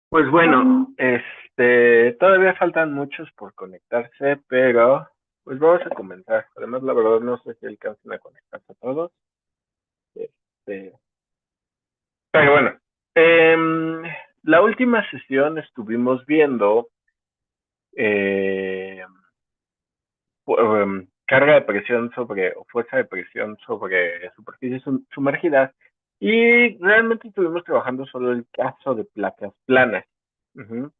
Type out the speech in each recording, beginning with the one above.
Pues bueno, todavía faltan muchos por conectarse, pero pues vamos a comenzar. Además, la verdad no sé si alcancen a conectarse a todos. Este, pero bueno, em, la última sesión estuvimos viendo eh, carga de presión sobre, o fuerza de presión sobre superficies sumergidas, y realmente estuvimos trabajando solo el caso de placas planas. Ujú.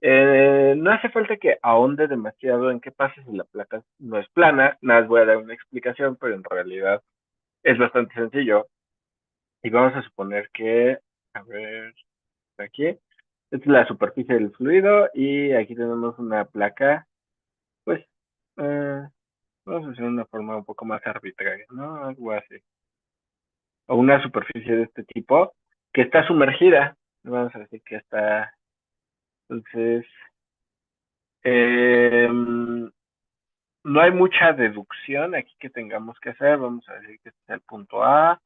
No hace falta que ahonde demasiado en qué pasa si la placa no es plana, nada, más voy a dar una explicación, pero en realidad es bastante sencillo. Y vamos a suponer que, a ver, aquí, esta es la superficie del fluido y aquí tenemos una placa, pues, eh, vamos a hacer una forma un poco más arbitraria, ¿no? Algo así. O una superficie de este tipo que está sumergida. Vamos a decir que está, entonces, eh, no hay mucha deducción aquí que tengamos que hacer. Vamos a decir que este es el punto A,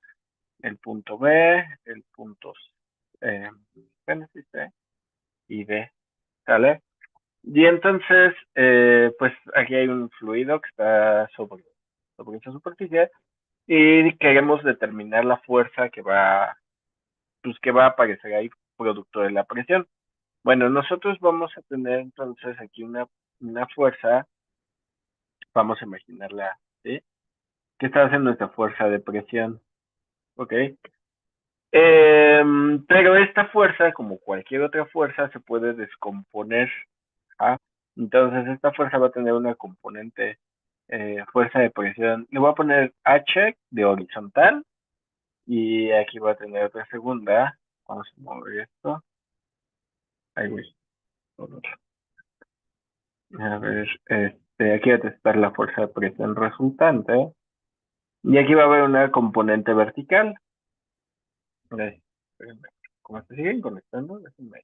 el punto B, el punto eh, bueno, sí, C y D, ¿sale? Y entonces, pues aquí hay un fluido que está sobre esa superficie y queremos determinar la fuerza pues que va a aparecer ahí producto de la presión. Bueno, nosotros vamos a tener entonces aquí una fuerza, vamos a imaginarla, ¿sí? ¿Qué está haciendo nuestra fuerza de presión? Ok. Pero esta fuerza, como cualquier otra fuerza, se puede descomponer. ¿Ah? Entonces, esta fuerza va a tener una componente fuerza de presión. Le voy a poner H de horizontal y aquí va a tener otra segunda. Vamos a mover esto. Ahí voy. A ver, aquí va a testar la fuerza de presión resultante. Y aquí va a haber una componente vertical. Ahí, espérenme. Como se siguen conectando, déjenme.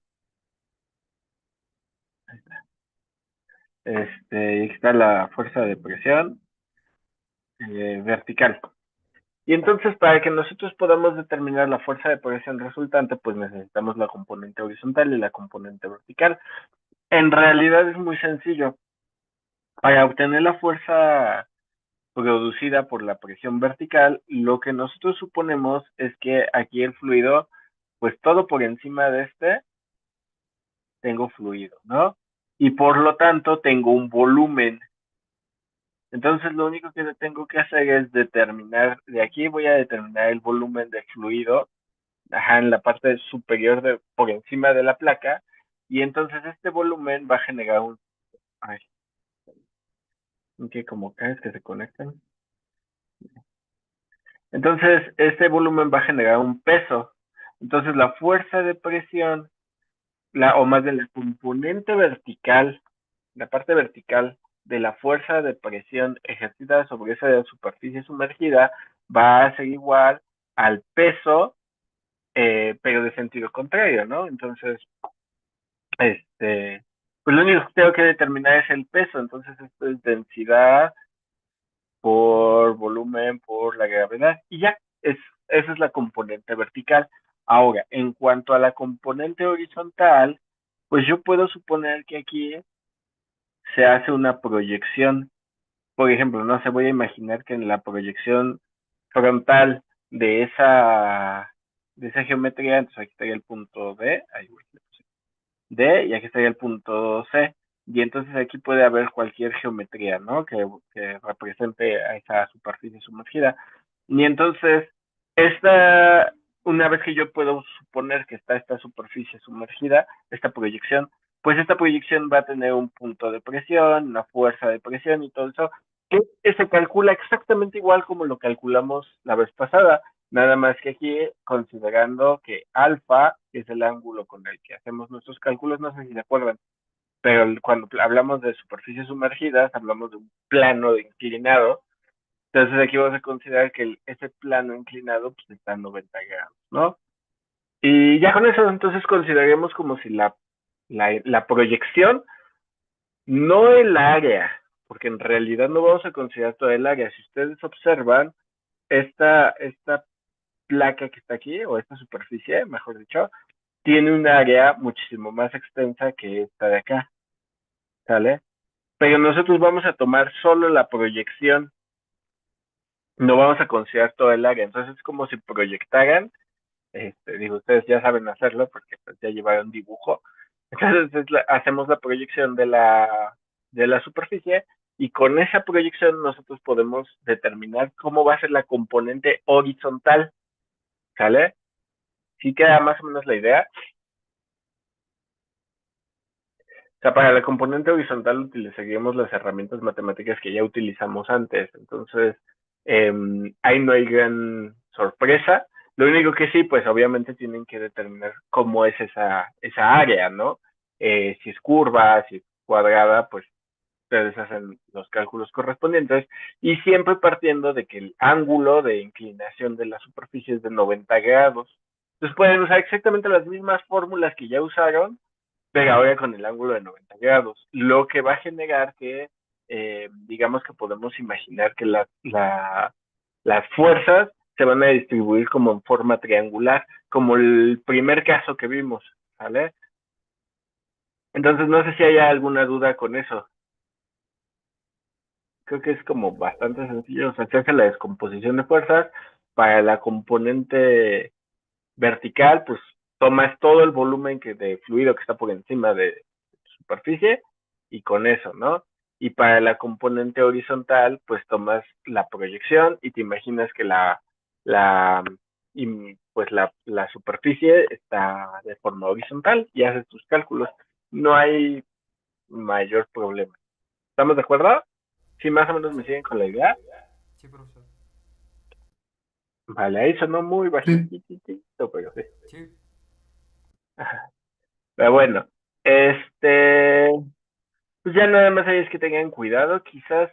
Y aquí está la fuerza de presión vertical. Y entonces, para que nosotros podamos determinar la fuerza de presión resultante, pues necesitamos la componente horizontal y la componente vertical. En realidad es muy sencillo. Para obtener la fuerza producida por la presión vertical, lo que nosotros suponemos es que aquí el fluido, pues todo por encima de tengo fluido, ¿no? Y por lo tanto tengo un volumen. Entonces lo único que tengo que hacer es determinar, de aquí voy a determinar el volumen de fluido, ajá, en la parte superior por encima de la placa, y entonces este volumen va a generar ay, que como cada vez que se conectan. Entonces este volumen va a generar un peso. Entonces la fuerza de presión, o más de la componente vertical, la parte vertical de la fuerza de presión ejercida sobre esa superficie sumergida va a ser igual al peso, pero de sentido contrario, ¿no? Entonces, pues lo único que tengo que determinar es el peso, entonces esto es densidad por volumen por la gravedad, y ya, esa es la componente vertical. Ahora, en cuanto a la componente horizontal, pues yo puedo suponer que aquí se hace una proyección. Por ejemplo, no se voy a imaginar que en la proyección frontal de esa geometría, entonces aquí estaría el punto D, ahí voy, D, y aquí estaría el punto C. Y entonces aquí puede haber cualquier geometría, ¿no? Que represente a esa superficie sumergida. Y entonces, esta, una vez que yo puedo suponer que está esta superficie sumergida, esta proyección, pues esta proyección va a tener un punto de presión, una fuerza de presión y todo eso, que se calcula exactamente igual como lo calculamos la vez pasada, nada más que aquí considerando que alfa es el ángulo con el que hacemos nuestros cálculos, no sé si se acuerdan, pero cuando hablamos de superficies sumergidas, hablamos de un plano inclinado, entonces aquí vamos a considerar que ese plano inclinado pues está a 90 grados, ¿no? Y ya con eso entonces consideremos como si la proyección, no el área, porque en realidad no vamos a considerar todo el área. Si ustedes observan, esta placa que está aquí, o esta superficie, mejor dicho, tiene un área muchísimo más extensa que esta de acá, ¿sale? Pero nosotros vamos a tomar solo la proyección, no vamos a considerar todo el área. Entonces es como si proyectaran, digo, ustedes ya saben hacerlo porque pues, ya llevaron dibujo. Entonces hacemos la proyección de la superficie y con esa proyección nosotros podemos determinar cómo va a ser la componente horizontal, ¿sale? ¿Sí queda más o menos la idea? O sea, para la componente horizontal utilizaríamos las herramientas matemáticas que ya utilizamos antes. Entonces, ahí no hay gran sorpresa. Lo único que sí, pues obviamente tienen que determinar cómo es esa área, ¿no? Si es curva, si es cuadrada, pues ustedes hacen los cálculos correspondientes y siempre partiendo de que el ángulo de inclinación de la superficie es de 90 grados. Entonces pueden usar exactamente las mismas fórmulas que ya usaron, pero ahora con el ángulo de 90 grados, lo que va a generar que, digamos que podemos imaginar que las fuerzas se van a distribuir como en forma triangular, como el primer caso que vimos, ¿vale? Entonces no sé si hay alguna duda con eso. Creo que es como bastante sencillo, o sea, se hace la descomposición de fuerzas para la componente vertical, pues tomas todo el volumen de fluido que está por encima de superficie y con eso, ¿no? Y para la componente horizontal, pues tomas la proyección y te imaginas que la, pues la superficie está de forma horizontal y haces tus cálculos. No hay mayor problema. ¿Estamos de acuerdo? Si más o menos me Sí, siguen con la idea. sí, profesor. Vale, ahí sonó muy Sí, bajitito, pero sí. Sí, Pero bueno, este, pues ya nada más ahí es que tengan cuidado, quizás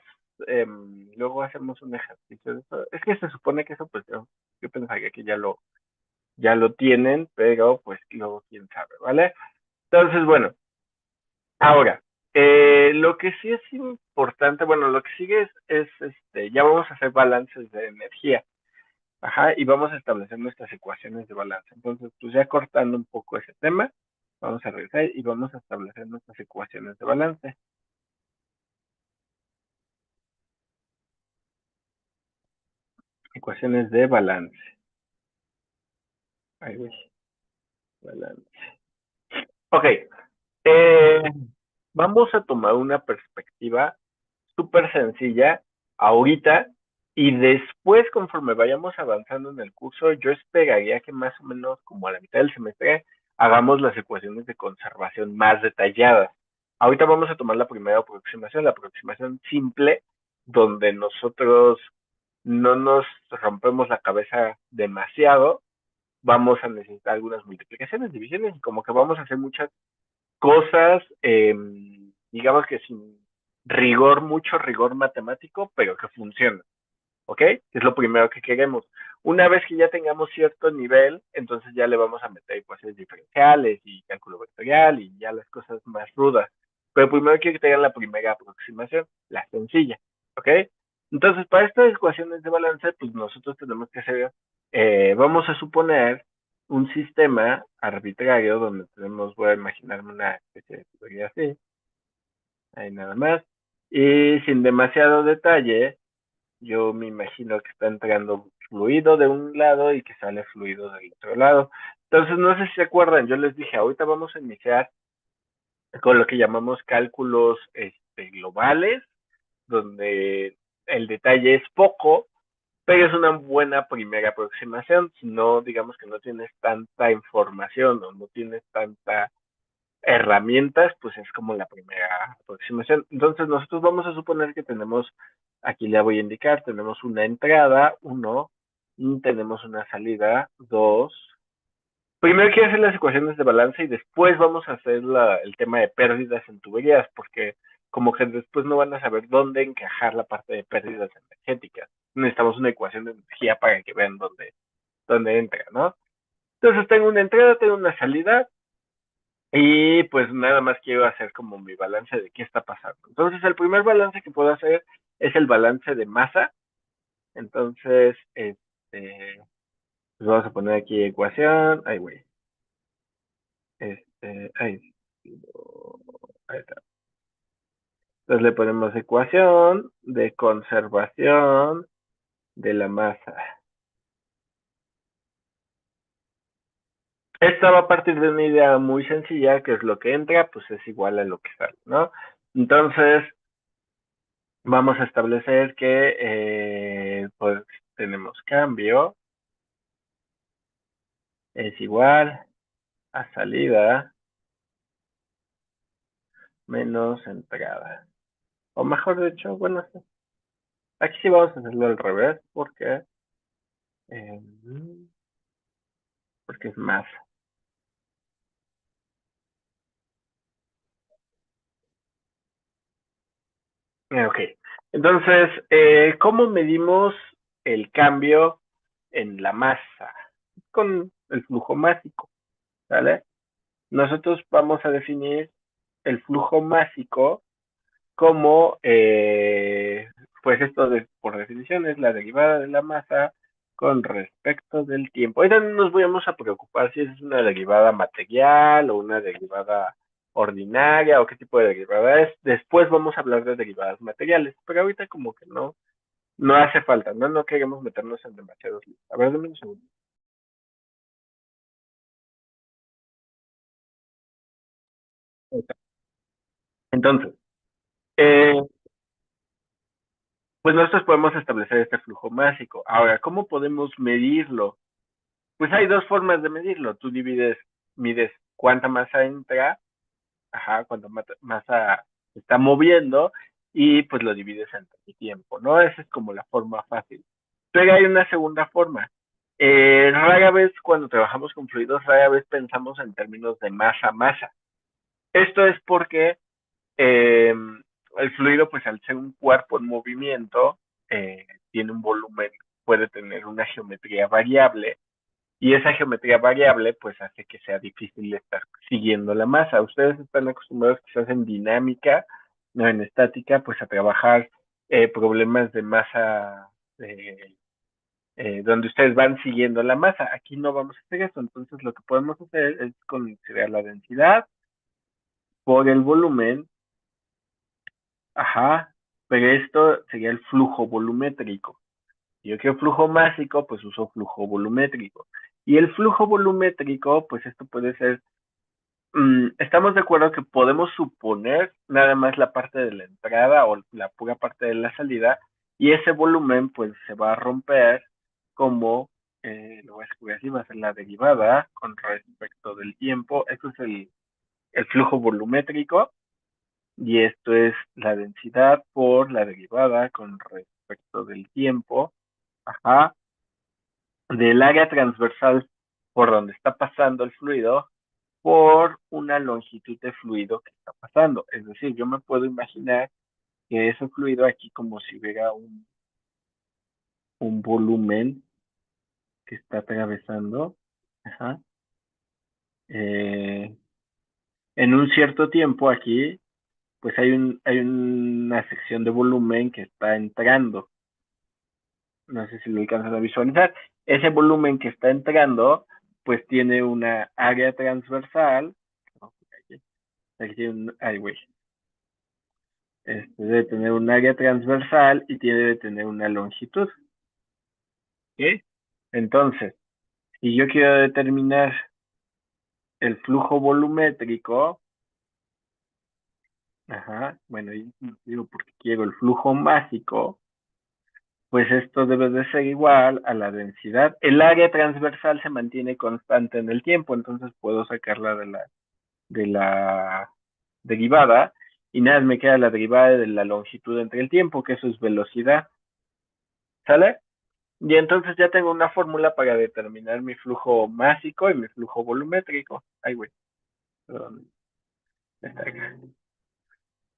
luego hacemos un ejercicio de eso. Es que se supone que eso, pues yo pensaría que ya lo tienen, pero pues luego quién sabe, ¿vale? Entonces, bueno, ahora, lo que sí es importante, bueno, lo que sigue ya vamos a hacer balances de energía. Ajá, y vamos a establecer nuestras ecuaciones de balance. Entonces, pues ya cortando un poco ese tema, vamos a regresar y vamos a establecer nuestras ecuaciones de balance. Ecuaciones de balance. Ahí voy, balance. Ok, eh, vamos a tomar una perspectiva súper sencilla ahorita y después, conforme vayamos avanzando en el curso, yo esperaría que más o menos como a la mitad del semestre hagamos las ecuaciones de conservación más detalladas. Ahorita vamos a tomar la aproximación simple, donde nosotros no nos rompemos la cabeza demasiado, vamos a necesitar algunas multiplicaciones, divisiones, y como que vamos a hacer muchas cosas, digamos que sin mucho rigor matemático, pero que funcionan, ¿ok? Es lo primero que queremos. Una vez que ya tengamos cierto nivel, entonces ya le vamos a meter ecuaciones diferenciales y cálculo vectorial y ya las cosas más rudas. Pero primero quiero que tengan la primera aproximación, la sencilla, ¿ok? Entonces, para estas ecuaciones de balance, pues nosotros tenemos que hacer, vamos a suponer un sistema arbitrario donde tenemos, voy a imaginarme una especie de tubería así, ahí nada más, y sin demasiado detalle, yo me imagino que está entrando fluido de un lado y que sale fluido del otro lado. Entonces, no sé si se acuerdan, yo les dije, ahorita vamos a iniciar con lo que llamamos cálculos globales, donde el detalle es poco, pero es una buena primera aproximación. Si no, digamos que no tienes tanta información o no tienes tanta herramientas, pues es como la primera aproximación. Entonces nosotros vamos a suponer que tenemos, aquí le voy a indicar, tenemos una entrada, uno, y tenemos una salida, dos. Primero quiero hacer las ecuaciones de balance y después vamos a hacer el tema de pérdidas en tuberías, porque como que después no van a saber dónde encajar la parte de pérdidas energéticas. Necesitamos una ecuación de energía para que vean dónde entra, ¿no? Entonces tengo una entrada, tengo una salida, y pues nada más quiero hacer como mi balance de qué está pasando. Entonces el primer balance que puedo hacer es el balance de masa. Entonces, pues vamos a poner aquí ecuación. Ay, güey. Ahí, ahí está. Entonces le ponemos ecuación de conservación de la masa. Esta va a partir de una idea muy sencilla, que es lo que entra, pues es igual a lo que sale, ¿no? Entonces, vamos a establecer que, pues, tenemos cambio, es igual a salida menos entrada. O mejor dicho, bueno, aquí sí vamos a hacerlo al revés, eh, porque es más. Ok. Entonces, ¿cómo medimos el cambio en la masa? Con el flujo másico, ¿vale? Nosotros vamos a definir el flujo másico como, pues esto por definición es la derivada de la masa con respecto del tiempo. Ahorita no nos vamos a preocupar si es una derivada material o una derivada ordinaria o qué tipo de derivada es. Después vamos a hablar de derivadas materiales, pero ahorita como que no hace falta, ¿no? No queremos meternos en demasiados líos. A ver, dame un segundo. Entonces, eh, pues nosotros podemos establecer este flujo másico. Ahora, ¿cómo podemos medirlo? Pues hay dos formas de medirlo. Tú mides cuánta masa entra, ajá, cuánta masa se está moviendo y pues lo divides entre el tiempo, ¿no? Esa es como la forma fácil. Pero hay una segunda forma. Rara vez cuando trabajamos con fluidos, rara vez pensamos en términos de masa-masa. Esto es porque eh, el fluido, pues al ser un cuerpo en movimiento, tiene un volumen, puede tener una geometría variable y esa geometría variable pues hace que sea difícil estar siguiendo la masa. Ustedes están acostumbrados quizás en dinámica, no en estática, pues a trabajar problemas de masa donde ustedes van siguiendo la masa. Aquí no vamos a hacer eso, entonces lo que podemos hacer es considerar la densidad por el volumen. Ajá, pero esto sería el flujo volumétrico. Si yo quiero flujo másico, pues uso flujo volumétrico. Y el flujo volumétrico, pues esto puede ser, estamos de acuerdo que podemos suponer nada más la parte de la entrada o la pura parte de la salida, y ese volumen pues se va a romper como, lo voy a escribir así, va a ser la derivada con respecto del tiempo. Eso es el flujo volumétrico y esto es la densidad por la derivada con respecto del tiempo, ajá, del área transversal por donde está pasando el fluido por una longitud de fluido que está pasando. Es decir, yo me puedo imaginar que ese fluido aquí como si hubiera un volumen que está atravesando, ajá, eh, en un cierto tiempo aquí, pues hay una sección de volumen que está entrando. No sé si lo alcanzan a visualizar. Ese volumen que está entrando, pues tiene una área transversal. No, aquí tiene ay, güey. Debe tener un área transversal y tiene de tener una longitud. ¿Ok? Entonces, si yo quiero determinar el flujo volumétrico, ajá, bueno, digo porque quiero el flujo másico, pues esto debe de ser igual a la densidad. El área transversal se mantiene constante en el tiempo, entonces puedo sacarla de la derivada y nada, me queda la derivada de la longitud entre el tiempo, que eso es velocidad. ¿Sale? Y entonces ya tengo una fórmula para determinar mi flujo másico y mi flujo volumétrico. Ay, güey, perdón. Está acá.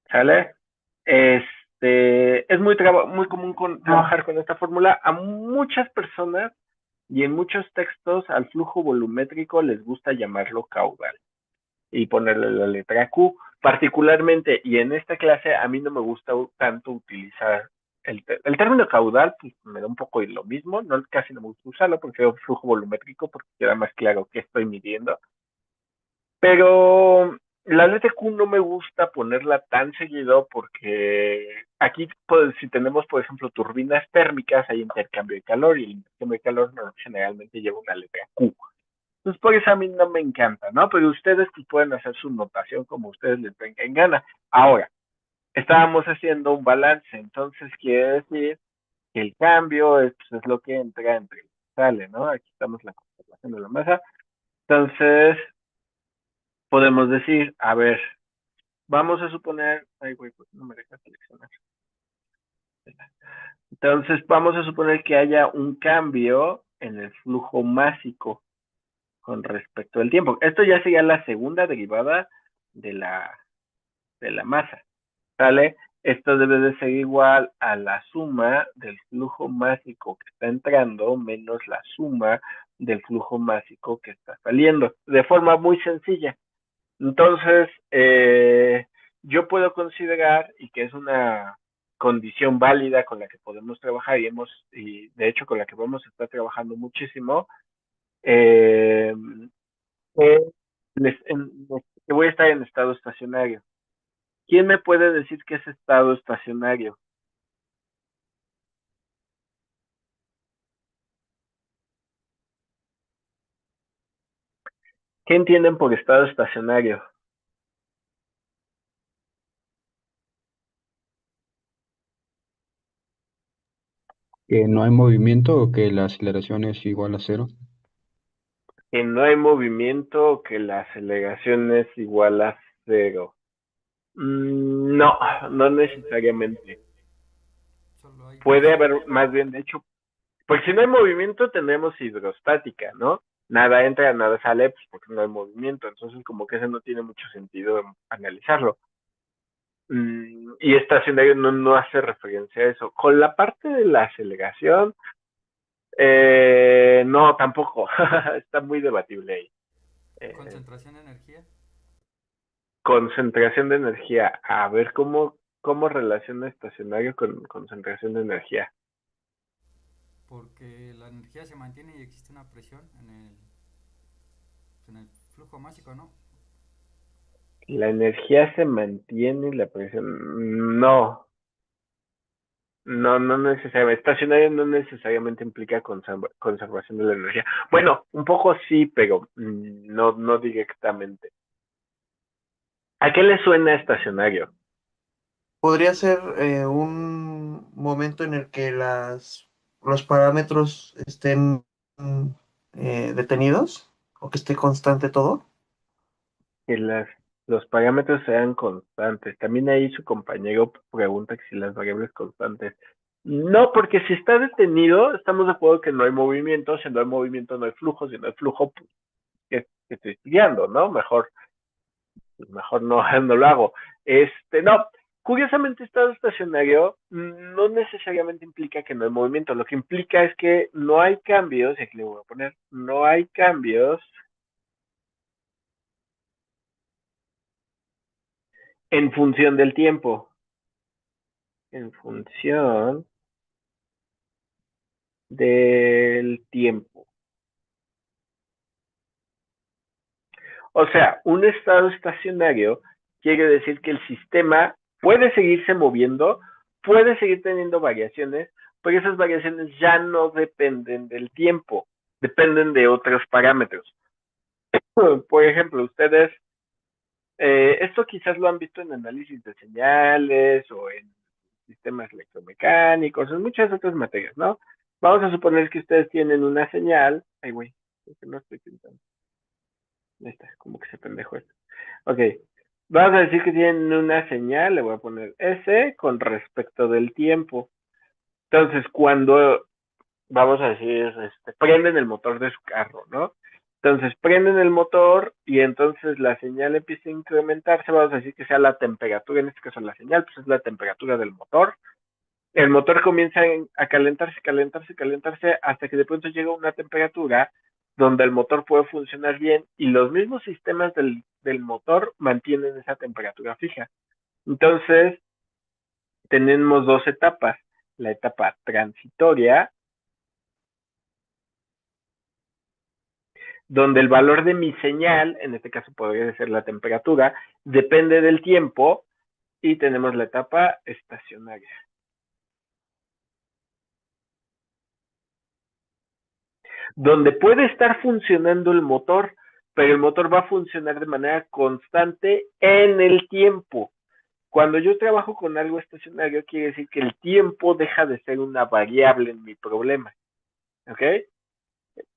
¿Sale? Es muy común trabajar con esta fórmula. A muchas personas y en muchos textos al flujo volumétrico les gusta llamarlo caudal y ponerle la letra Q. Particularmente, y en esta clase a mí no me gusta tanto utilizar el término caudal, pues me da un poco de lo mismo, no, casi no me gusta usarlo porque es flujo volumétrico porque queda más claro qué estoy midiendo. Pero la letra Q no me gusta ponerla tan seguido porque aquí, pues, si tenemos, por ejemplo, turbinas térmicas, hay intercambio de calor y el intercambio de calor no, generalmente lleva una letra Q. Entonces, por eso a mí no me encanta, ¿no? Pero ustedes pues, pueden hacer su notación como ustedes les tengan en gana. Ahora, estábamos haciendo un balance, entonces quiere decir que el cambio es, pues, es lo que entra entre lo que sale, ¿no? Aquí estamos la conservación de la masa. Entonces, podemos decir, a ver, vamos a suponer, ay, güey, pues no me deja seleccionar. Entonces, vamos a suponer que haya un cambio en el flujo másico con respecto al tiempo. Esto ya sería la segunda derivada de la masa, ¿sale? Esto debe de ser igual a la suma del flujo másico que está entrando menos la suma del flujo másico que está saliendo, de forma muy sencilla. Entonces, yo puedo considerar, y que es una condición válida con la que podemos trabajar y de hecho con la que vamos a estar trabajando muchísimo, eh, que, que voy a estar en estado estacionario. ¿Quién me puede decir qué es estado estacionario? ¿Qué entienden por estado estacionario? Que no hay movimiento o que la aceleración es igual a cero. Que no hay movimiento, que la aceleración es igual a cero. No, no necesariamente. Solo hay Puede presión. haber más bien, de hecho, porque si no hay movimiento tenemos hidrostática, ¿no? Nada entra, nada sale, pues porque no hay movimiento, entonces como que eso no tiene mucho sentido analizarlo. Y estacionario no hace referencia a eso. Con la parte de la aceleración, no, tampoco, está muy debatible ahí. Eh, Concentración de energía. Concentración de energía, a ver cómo relaciona estacionario con concentración de energía. Porque la energía se mantiene y existe una presión en el flujo másico, ¿no? La energía se mantiene y la presión. No, no necesariamente. Estacionario no necesariamente implica conservación de la energía. Bueno, un poco sí, pero no directamente. ¿A qué le suena estacionario? Podría ser un momento en el que los parámetros estén detenidos o que esté constante todo. Que los parámetros sean constantes. También ahí su compañero pregunta que si las variables constantes. No, porque si está detenido, estamos de acuerdo que no hay movimiento. Si no hay movimiento, no hay flujo. Si no hay flujo, pues, ¿qué estoy estudiando, no? Mejor no, no lo hago. No, curiosamente estado estacionario no necesariamente implica que no hay movimiento, lo que implica es que no hay cambios, y aquí le voy a poner, no hay cambios en función del tiempo, en función del tiempo. O sea, un estado estacionario quiere decir que el sistema puede seguirse moviendo, puede seguir teniendo variaciones, pero esas variaciones ya no dependen del tiempo, dependen de otros parámetros. Por ejemplo, ustedes, esto quizás lo han visto en análisis de señales o en sistemas electromecánicos, en muchas otras materias, ¿no? Vamos a suponer que ustedes tienen una señal. Ay, güey, no estoy pintando. Ahí está, como que se pendejo esto. Ok, vamos a decir que tienen una señal, le voy a poner S con respecto del tiempo. Entonces, cuando, vamos a decir, prenden el motor de su carro, ¿no? Entonces, prenden el motor y entonces la señal empieza a incrementarse, vamos a decir que sea la temperatura, en este caso la señal, pues es la temperatura del motor. El motor comienza a calentarse, calentarse, calentarse, hasta que de pronto llega a una temperatura donde el motor puede funcionar bien y los mismos sistemas del motor mantienen esa temperatura fija. Entonces, tenemos dos etapas. La etapa transitoria, donde el valor de mi señal, en este caso podría ser la temperatura, depende del tiempo, y tenemos la etapa estacionaria. Donde puede estar funcionando el motor, pero el motor va a funcionar de manera constante en el tiempo. Cuando yo trabajo con algo estacionario, quiere decir que el tiempo deja de ser una variable en mi problema. ¿Ok?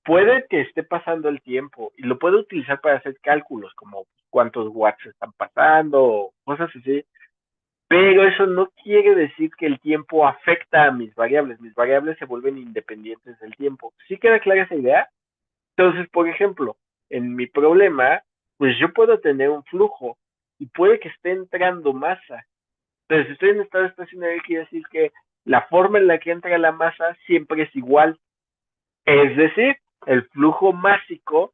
Puede que esté pasando el tiempo y lo puedo utilizar para hacer cálculos, como cuántos watts están pasando, o cosas así, pero eso no quiere decir que el tiempo afecta a mis variables. Mis variables se vuelven independientes del tiempo. ¿Sí queda clara esa idea? Entonces, por ejemplo, en mi problema, pues yo puedo tener un flujo y puede que esté entrando masa. Entonces, si estoy en estado estacionario, quiere decir que la forma en la que entra la masa siempre es igual. Es decir, el flujo másico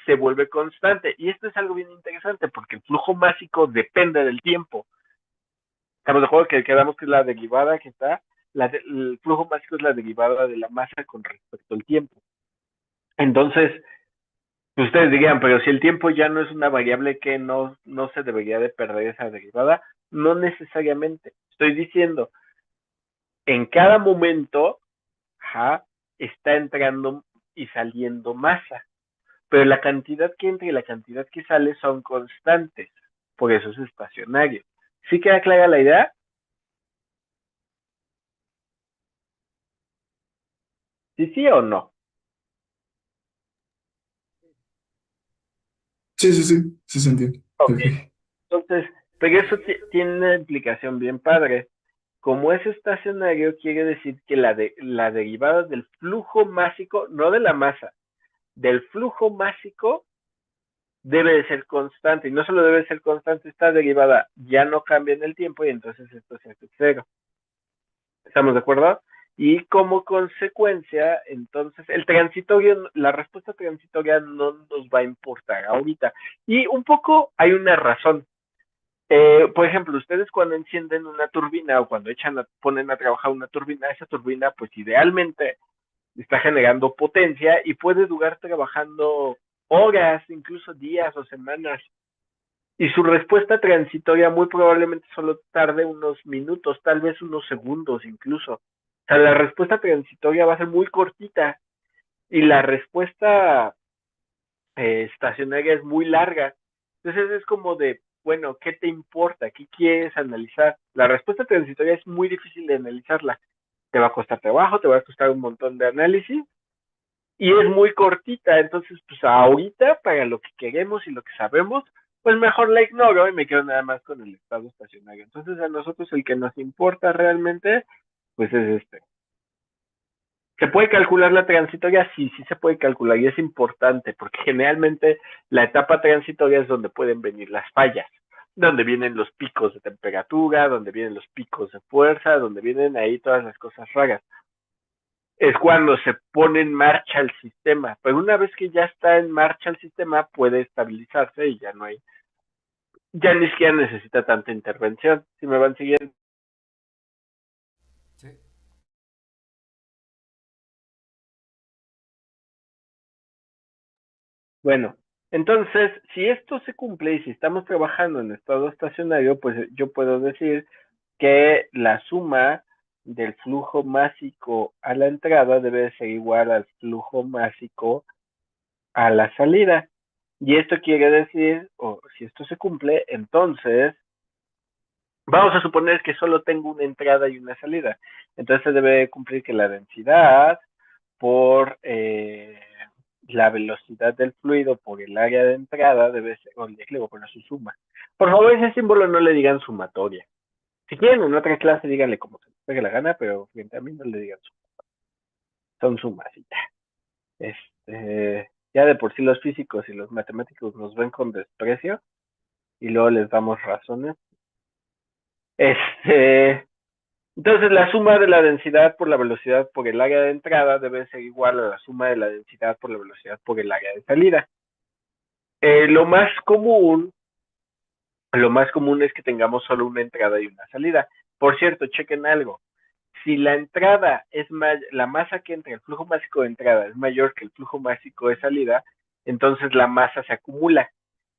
se vuelve constante. Y esto es algo bien interesante porque el flujo másico depende del tiempo. Estamos de acuerdo que quedamos que es la derivada que está, el flujo másico es la derivada de la masa con respecto al tiempo. Entonces, ustedes dirían, pero si el tiempo ya no es una variable, que no se debería de perder esa derivada. No necesariamente. Estoy diciendo, en cada momento, está entrando y saliendo masa, pero la cantidad que entra y la cantidad que sale son constantes. Por eso es estacionario. ¿Sí queda clara la idea? ¿Sí, sí o no? Sí, sí, sí, sí se entiende. Ok. Ok. Entonces, pero eso tiene una implicación bien padre. Como es estacionario, quiere decir que la derivada del flujo másico, no de la masa, del flujo másico, debe de ser constante. Y no solo debe ser constante, esta derivada ya no cambia en el tiempo y entonces esto se hace cero. ¿Estamos de acuerdo? Y como consecuencia, entonces, el transitorio, la respuesta transitoria no nos va a importar ahorita. Y un poco hay una razón. Por ejemplo, ustedes cuando encienden una turbina o cuando ponen a trabajar una turbina, esa turbina pues idealmente está generando potencia y puede durar trabajando horas, incluso días o semanas. Y su respuesta transitoria muy probablemente solo tarde unos minutos, tal vez unos segundos incluso. O sea, la respuesta transitoria va a ser muy cortita y la respuesta estacionaria es muy larga. Entonces es como de, bueno, ¿qué te importa? ¿Qué quieres analizar? La respuesta transitoria es muy difícil de analizarla. Te va a costar trabajo, te va a costar un montón de análisis y es muy cortita. Entonces, pues ahorita, para lo que queremos y lo que sabemos, pues mejor la ignoro y me quedo nada más con el estado estacionario. Entonces, a nosotros el que nos importa realmente, pues es este. ¿Se puede calcular la transitoria? Sí, sí se puede calcular y es importante porque generalmente la etapa transitoria es donde pueden venir las fallas, donde vienen los picos de temperatura, donde vienen los picos de fuerza, donde vienen ahí todas las cosas raras. Es cuando se pone en marcha el sistema, pero una vez que ya está en marcha el sistema puede estabilizarse y ya no hay, ya ni siquiera necesita tanta intervención. Si me van siguiendo. Sí. Bueno, entonces, si esto se cumple y si estamos trabajando en estado estacionario, pues yo puedo decir que la suma del flujo másico a la entrada debe ser igual al flujo másico a la salida. Y esto quiere decir, o si esto se cumple, entonces vamos a suponer que solo tengo una entrada y una salida. Entonces se debe cumplir que la densidad por la velocidad del fluido por el área de entrada debe ser, o le voy a poner su suma. Por favor, ese símbolo no le digan sumatoria. Si quieren en otra clase, díganle como se les pegue la gana, pero frente a mí no le digan suma. Son sumas y ya. Ya de por sí los físicos y los matemáticos nos ven con desprecio y luego les damos razones. Entonces la suma de la densidad por la velocidad por el área de entrada debe ser igual a la suma de la densidad por la velocidad por el área de salida. Lo más común es que tengamos solo una entrada y una salida. Por cierto, chequen algo. Si la entrada es la masa que entra, el flujo másico de entrada es mayor que el flujo másico de salida, entonces la masa se acumula.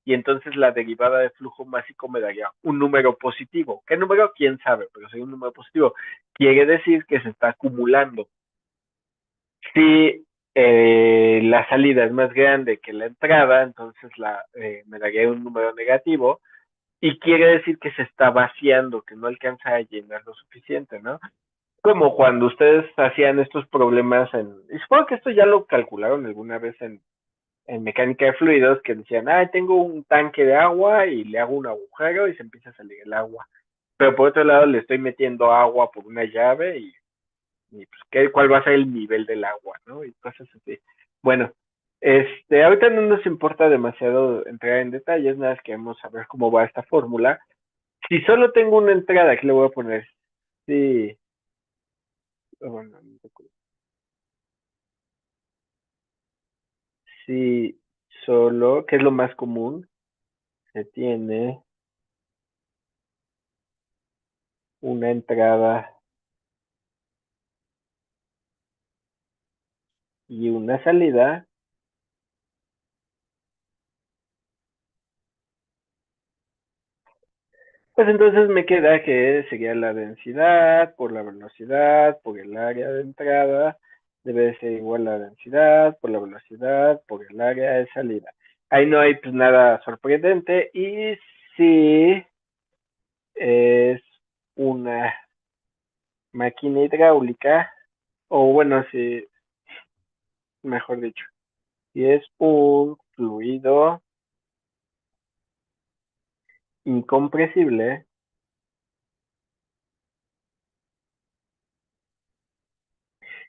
Y entonces la derivada de flujo másico me daría un número positivo. ¿Qué número? ¿Quién sabe? Pero sería un número positivo. Quiere decir que se está acumulando. Si la salida es más grande que la entrada, entonces me daría un número negativo. Y quiere decir que se está vaciando, que no alcanza a llenar lo suficiente, ¿no? Como cuando ustedes hacían estos problemas y supongo que esto ya lo calcularon alguna vez en mecánica de fluidos, que decían, tengo un tanque de agua y le hago un agujero y se empieza a salir el agua. Pero por otro lado le estoy metiendo agua por una llave y pues, ¿cuál va a ser el nivel del agua, no? Y cosas así. Bueno, ahorita no nos importa demasiado entrar en detalles, nada más queremos saber cómo va esta fórmula. Si solo tengo una entrada, aquí le voy a poner, sí, bueno, no recuerdo. Si solo, que es lo más común, se tiene una entrada y una salida, pues entonces me queda que sería la densidad por la velocidad por el área de entrada, debe ser igual a la densidad por la velocidad por el área de salida. Ahí no hay pues nada sorprendente y si es una máquina hidráulica, o bueno, si, mejor dicho, si es un fluido incompresible,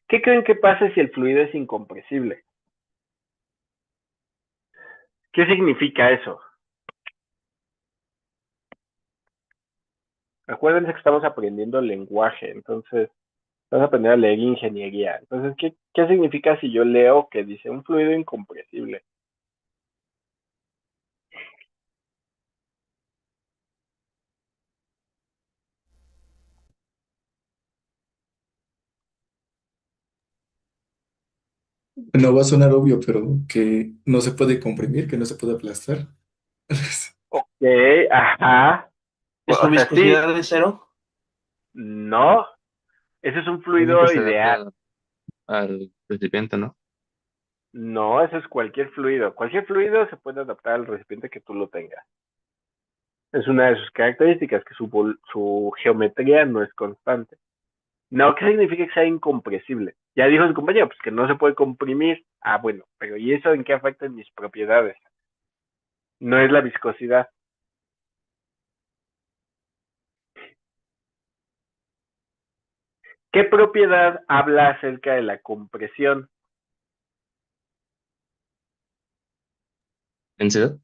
¿qué creen que pase si el fluido es incompresible? ¿Qué significa eso? Acuérdense que estamos aprendiendo el lenguaje, entonces vamos a aprender a leer ingeniería. Entonces, ¿qué significa si yo leo que dice un fluido incompresible? No va a sonar obvio, pero que no se puede comprimir, que no se puede aplastar. Ok, ajá. ¿Es O su sea, sí, viscosidad de cero? no. Ese es un Dicen que fluido se ideal. adapta al recipiente, ¿no? No, eso es cualquier fluido. Cualquier fluido se puede adaptar al recipiente que tú lo tengas. Es una de sus características, que su geometría no es constante. No, ¿qué significa que sea incompresible? Ya dijo el compañero, pues que no se puede comprimir. Bueno, pero ¿y eso en qué afecta en mis propiedades? No es la viscosidad. ¿Qué propiedad habla acerca de la compresión? ¿Densidad?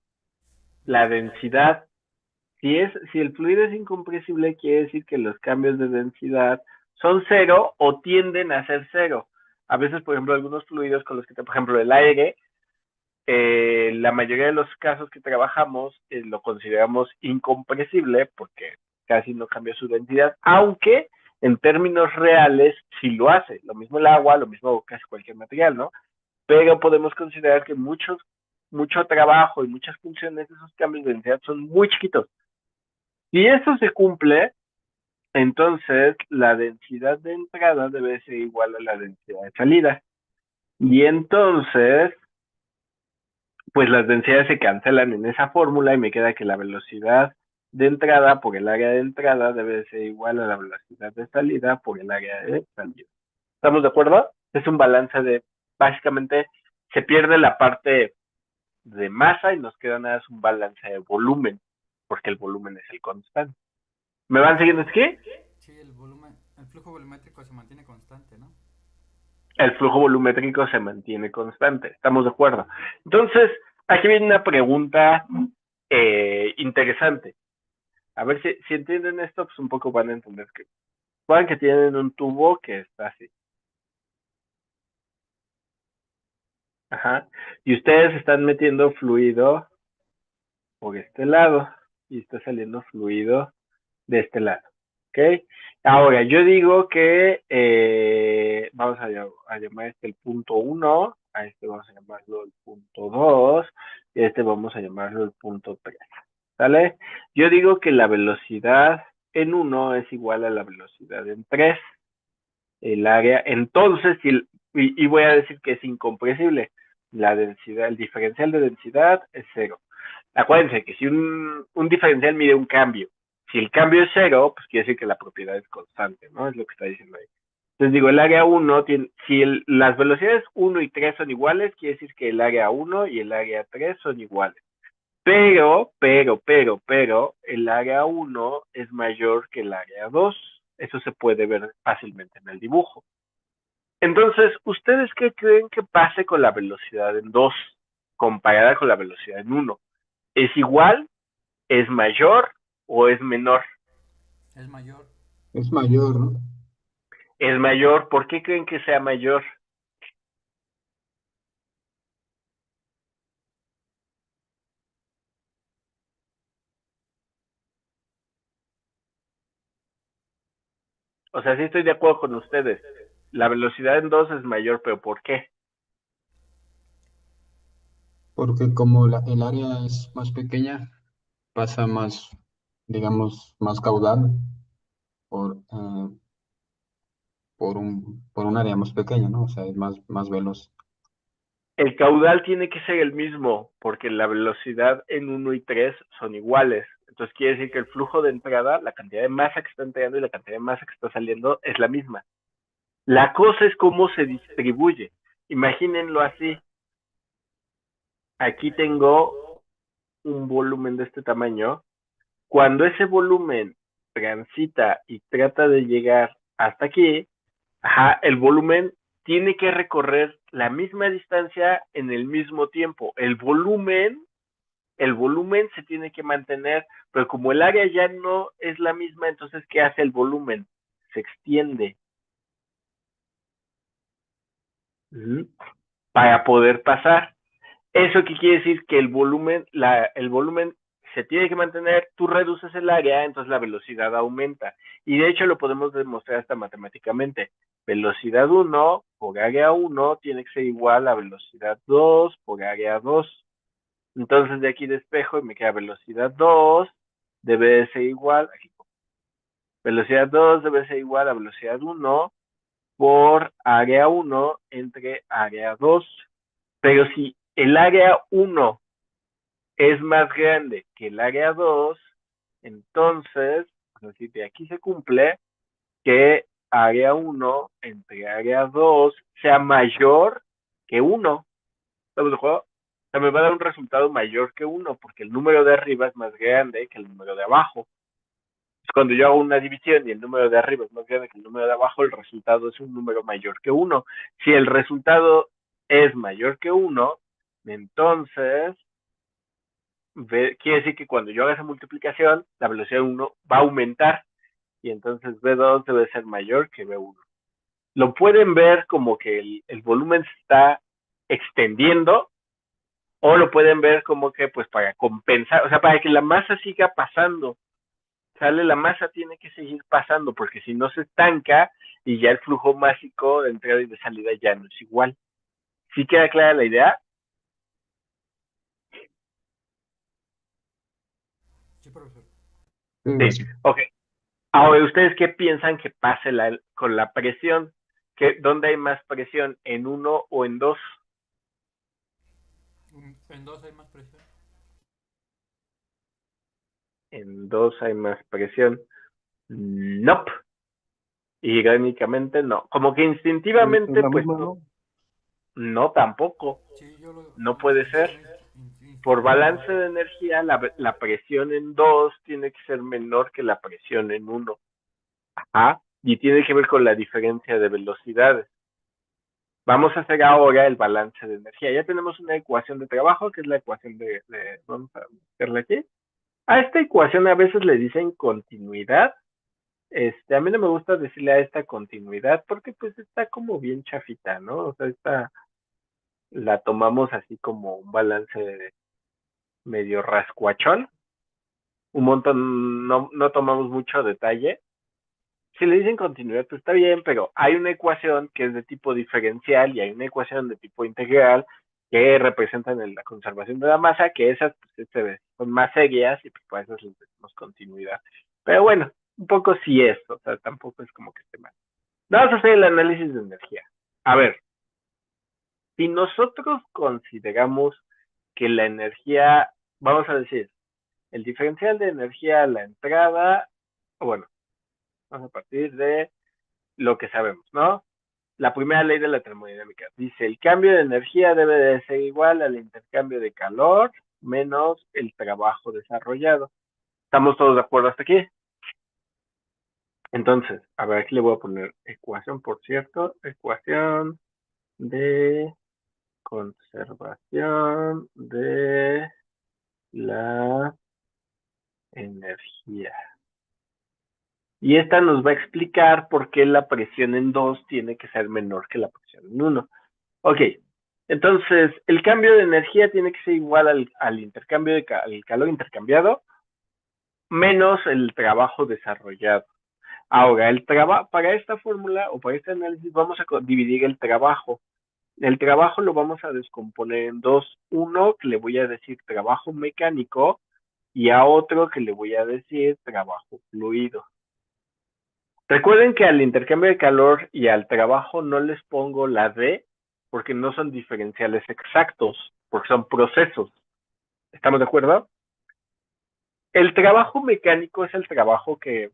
La densidad. Si el fluido es incompresible, quiere decir que los cambios de densidad son cero o tienden a ser cero. A veces, por ejemplo, algunos fluidos con los que, por ejemplo, el aire, la mayoría de los casos que trabajamos lo consideramos incompresible porque casi no cambia su densidad, aunque en términos reales sí lo hace. Lo mismo el agua, lo mismo casi cualquier material, ¿no? Pero podemos considerar que mucho trabajo y muchas funciones de esos cambios de densidad son muy chiquitos. Si eso se cumple, entonces la densidad de entrada debe ser igual a la densidad de salida. Y entonces, pues las densidades se cancelan en esa fórmula y me queda que la velocidad de entrada por el área de entrada debe ser igual a la velocidad de salida por el área de salida. ¿Estamos de acuerdo? Es un balance básicamente, se pierde la parte de masa y nos queda nada más un balance de volumen, porque el volumen es el constante. ¿Me van siguiendo aquí? Sí, el flujo volumétrico se mantiene constante, ¿no? El flujo volumétrico se mantiene constante. ¿Estamos de acuerdo? Entonces, aquí viene una pregunta interesante. A ver si entienden esto, pues un poco van a entender que pueden que tienen un tubo que está así. Ajá. Y ustedes están metiendo fluido por este lado y está saliendo fluido de este lado. ¿Ok? Ahora, yo digo que vamos a llamar el punto 1, a este vamos a llamarlo el punto 2, y a este vamos a llamarlo el punto 3. ¿Sale? Yo digo que la velocidad en 1 es igual a la velocidad en 3. El área, entonces, y voy a decir que es incompresible. La densidad, el diferencial de densidad es 0. Acuérdense que si un diferencial mide un cambio, si el cambio es 0, pues quiere decir que la propiedad es constante, ¿no? Es lo que está diciendo ahí. Entonces digo, el área 1 tiene, si las velocidades 1 y 3 son iguales, quiere decir que el área 1 y el área 3 son iguales. Pero, el área 1 es mayor que el área 2. Eso se puede ver fácilmente en el dibujo. Entonces, ¿ustedes qué creen que pase con la velocidad en 2 comparada con la velocidad en 1? ¿Es igual, es mayor o es menor? Es mayor. Es mayor, ¿no? Es mayor. ¿Por qué creen que sea mayor? O sea, sí estoy de acuerdo con ustedes. La velocidad en 2 es mayor, pero ¿por qué? Porque como el área es más pequeña, pasa más, digamos, más caudal por, por un área más pequeña, ¿no? O sea, es más veloz. El caudal tiene que ser el mismo, porque la velocidad en 1 y 3 son iguales. Entonces quiere decir que el flujo de entrada, la cantidad de masa que está entrando y la cantidad de masa que está saliendo es la misma. La cosa es cómo se distribuye. Imagínenlo así. Aquí tengo un volumen de este tamaño. Cuando ese volumen transita y trata de llegar hasta aquí, el volumen tiene que recorrer la misma distancia en el mismo tiempo. El volumen se tiene que mantener, pero como el área ya no es la misma, entonces, ¿qué hace el volumen? Se extiende. Para poder pasar. ¿Eso qué quiere decir? Que el volumen se tiene que mantener, tú reduces el área, entonces la velocidad aumenta. Y de hecho lo podemos demostrar hasta matemáticamente. Velocidad 1 por área 1 tiene que ser igual a velocidad 2 por área 2. Entonces de aquí despejo y me queda velocidad 2 debe de ser igual, aquí, velocidad 2 debe ser igual a velocidad 1 por área 1 entre área 2. Pero si el área 1 es más grande que el área 2, entonces, así de aquí se cumple que área 1 entre área 2 sea mayor que 1. ¿Estamos de acuerdo? O sea, me va a dar un resultado mayor que 1, porque el número de arriba es más grande que el número de abajo. Cuando yo hago una división y el número de arriba es más grande que el número de abajo, el resultado es un número mayor que 1. Si el resultado es mayor que 1, entonces quiere decir que cuando yo haga esa multiplicación, la velocidad 1 va a aumentar y entonces V2 debe ser mayor que V1. Lo pueden ver como que el volumen se está extendiendo, o lo pueden ver como que pues para compensar, o sea, para que la masa siga pasando. ¿Sale? La masa tiene que seguir pasando, porque si no se estanca y ya el flujo másico de entrada y de salida ya no es igual. ¿Sí queda clara la idea? Sí, profesor. Sí. Ok. Ahora, ¿ustedes qué piensan que pase con la presión? ¿Dónde hay más presión? ¿En 1 o en 2? En 2 hay más presión. En 2 hay más presión. Nope. Irónicamente no. Como que Es instintivamente, la pues misma, no, ¿no? no tampoco. Sí, yo lo No puede ser. Por balance de energía, la presión en 2 tiene que ser menor que la presión en 1. Ajá. Y tiene que ver con la diferencia de velocidades. Vamos a hacer ahora el balance de energía. Ya tenemos una ecuación de trabajo, que es la ecuación vamos a hacerla aquí. A esta ecuación a veces le dicen continuidad. A mí no me gusta decirle a esta continuidad porque pues está como bien chafita, ¿no? O sea, esta la tomamos así como un balance medio rascuachón. Un montón, no tomamos mucho detalle. si le dicen continuidad, pues está bien, pero hay una ecuación que es de tipo diferencial y hay una ecuación de tipo integral que representan la conservación de la masa, que esas pues, son más serias y pues por eso les decimos continuidad. Pero bueno, un poco sí es, o sea, tampoco es como que esté mal. Vamos a hacer el análisis de energía. A ver, si nosotros consideramos que la energía, vamos a decir, el diferencial de energía a la entrada, bueno, vamos a partir de lo que sabemos, ¿no? La primera ley de la termodinámica dice, el cambio de energía debe de ser igual al intercambio de calor menos el trabajo desarrollado. ¿Estamos todos de acuerdo hasta aquí? Entonces, a ver, aquí le voy a poner ecuación, por cierto, ecuación de conservación de la energía. Y esta nos va a explicar por qué la presión en 2 tiene que ser menor que la presión en 1. Ok, entonces el cambio de energía tiene que ser igual al intercambio al calor intercambiado menos el trabajo desarrollado. Ahora, para esta fórmula o para este análisis vamos a dividir el trabajo. El trabajo lo vamos a descomponer en dos. Uno que le voy a decir trabajo mecánico y a otro que le voy a decir trabajo fluido. Recuerden que al intercambio de calor y al trabajo no les pongo la D porque no son diferenciales exactos, porque son procesos. ¿Estamos de acuerdo? El trabajo mecánico es el trabajo que,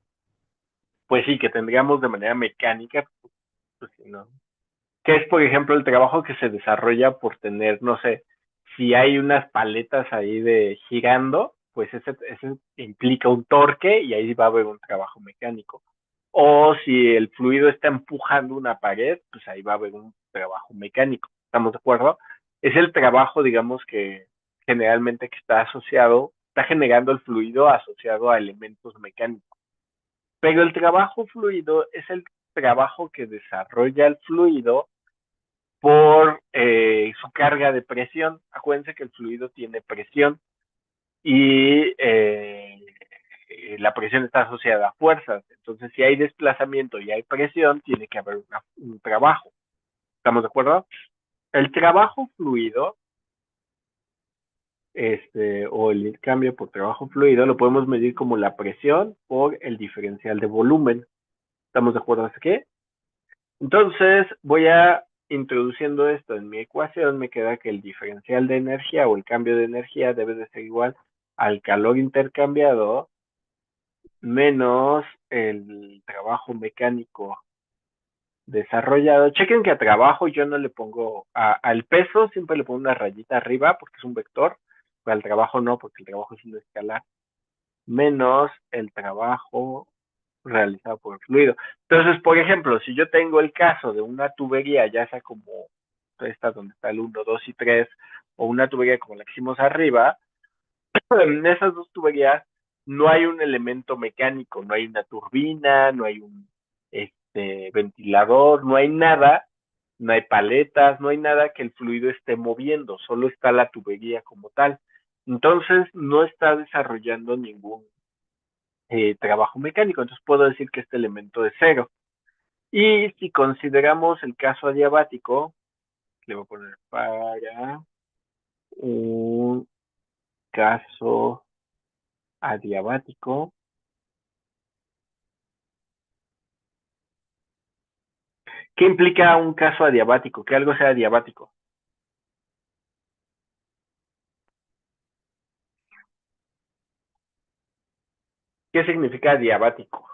pues sí, que tendríamos de manera mecánica, pues sí, ¿no? Que es, por ejemplo, el trabajo que se desarrolla por tener, no sé, si hay unas paletas ahí de girando, pues ese implica un torque y ahí va a haber un trabajo mecánico. O si el fluido está empujando una pared, pues ahí va a haber un trabajo mecánico. ¿Estamos de acuerdo? Es el trabajo, digamos, que generalmente que está generando el fluido asociado a elementos mecánicos. Pero el trabajo fluido es el trabajo que desarrolla el fluido por su carga de presión. Acuérdense que el fluido tiene presión y la presión está asociada a fuerzas. Entonces, si hay desplazamiento y hay presión, tiene que haber un trabajo. ¿Estamos de acuerdo? El trabajo fluido, o el cambio por trabajo fluido, lo podemos medir como la presión por el diferencial de volumen. ¿Estamos de acuerdo hasta aquí? Entonces, voy a introduciendo esto en mi ecuación, me queda que el diferencial de energía o el cambio de energía debe de ser igual al calor intercambiado menos el trabajo mecánico desarrollado. Chequen que a trabajo yo no le pongo, al peso siempre le pongo una rayita arriba porque es un vector, pero al trabajo no, porque el trabajo es un escalar, menos el trabajo realizado por el fluido. Entonces, por ejemplo, si yo tengo el caso de una tubería, ya sea como esta donde está el 1, 2 y 3, o una tubería como la que hicimos arriba, en esas dos tuberías no hay un elemento mecánico, no hay una turbina, no hay un ventilador, no hay nada, no hay paletas, no hay nada que el fluido esté moviendo, solo está la tubería como tal. Entonces no está desarrollando ningún trabajo mecánico, entonces puedo decir que este elemento es cero. Y si consideramos el caso adiabático, le voy a poner para un caso adiabático. ¿Qué implica un caso adiabático? Que algo sea adiabático. ¿Qué significa adiabático?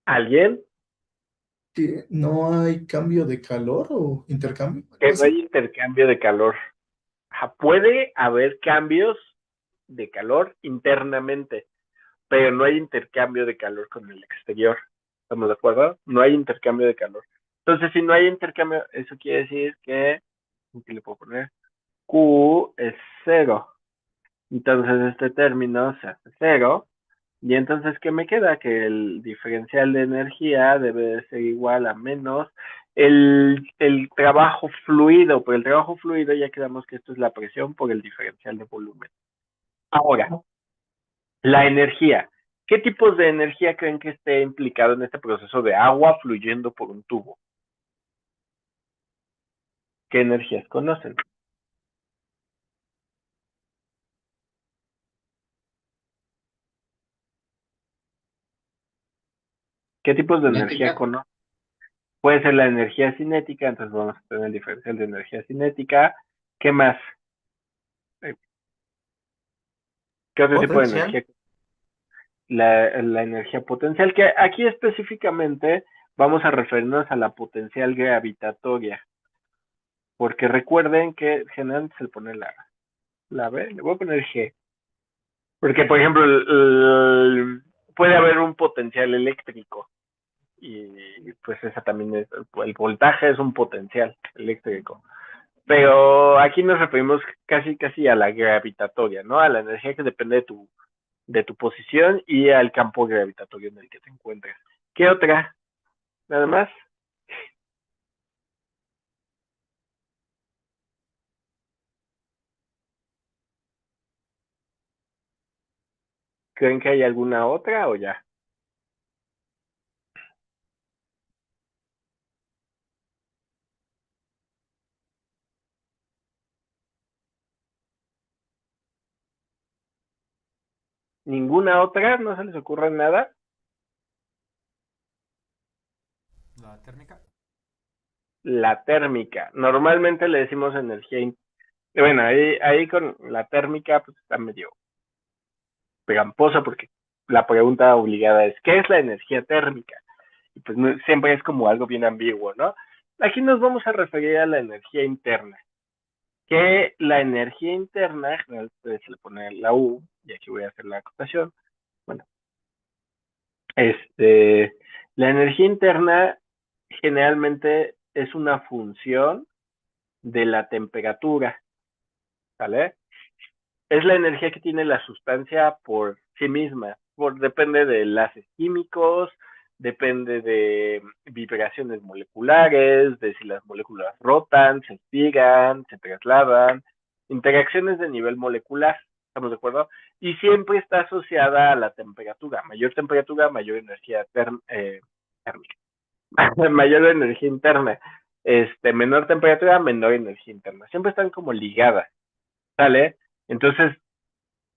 ¿Alguien? ¿Que no hay cambio de calor o intercambio? ¿Algo Que no hay así? intercambio de calor. Puede haber cambios de calor internamente, pero no hay intercambio de calor con el exterior. ¿Estamos de acuerdo? No hay intercambio de calor. Entonces, si no hay intercambio, eso quiere decir que, ¿qué le puedo poner? Q es cero. Entonces, este término se hace cero. Y entonces, ¿qué me queda? Que el diferencial de energía debe de ser igual a menos el trabajo fluido. Por el trabajo fluido ya quedamos que esto es la presión por el diferencial de volumen. Ahora, la energía. ¿Qué tipos de energía creen que esté implicado en este proceso de agua fluyendo por un tubo? ¿Qué energías conocen? ¿Qué tipos de energía Cinética. conocen? Puede ser la energía cinética, entonces vamos a tener el diferencial de energía cinética. ¿Qué más? ¿Qué otro tipo de Potencial. energía? La energía potencial, que aquí específicamente vamos a referirnos a la potencial gravitatoria, porque recuerden que generalmente se le pone la B, le voy a poner G, porque por ejemplo puede haber un potencial eléctrico y pues esa también es, el voltaje es un potencial eléctrico, pero aquí nos referimos casi a la gravitatoria, ¿no? A la energía que depende de tu posición y al campo gravitatorio en el que te encuentres. ¿Qué otra? Nada más. ¿Creen que hay alguna otra o ya? ¿Ninguna otra? ¿No se les ocurre nada? La térmica. La térmica. Normalmente le decimos energía. Bueno, ahí con la térmica pues está medio tramposa porque la pregunta obligada es, ¿qué es la energía térmica? Y pues siempre es como algo bien ambiguo, ¿no? Aquí nos vamos a referir a la energía interna. Que la energía interna, generalmente se le pone la U, y aquí voy a hacer la acotación. Bueno, la energía interna generalmente es una función de la temperatura, ¿vale? Es la energía que tiene la sustancia por sí misma, depende de enlaces químicos, depende de vibraciones moleculares, de si las moléculas rotan, se estiran, se trasladan, interacciones de nivel molecular, ¿estamos de acuerdo? Y siempre está asociada a la temperatura, mayor energía térmica, mayor energía interna, menor temperatura, menor energía interna, siempre están como ligadas, ¿sale? Entonces,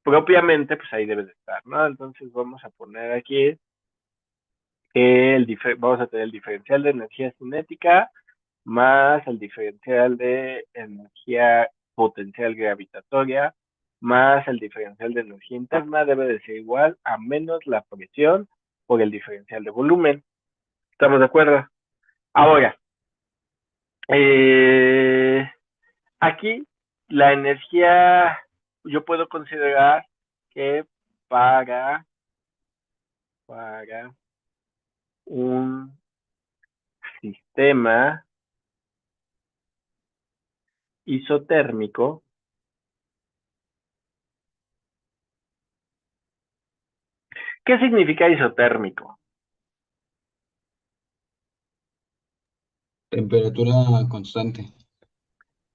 propiamente, pues ahí debe de estar, ¿no? Entonces vamos a poner aquí que vamos a tener el diferencial de energía cinética más el diferencial de energía potencial gravitatoria más el diferencial de energía interna debe de ser igual a menos la presión por el diferencial de volumen. ¿Estamos de acuerdo? Ahora, aquí la energía, yo puedo considerar que para un sistema isotérmico, ¿qué significa isotérmico? Temperatura constante.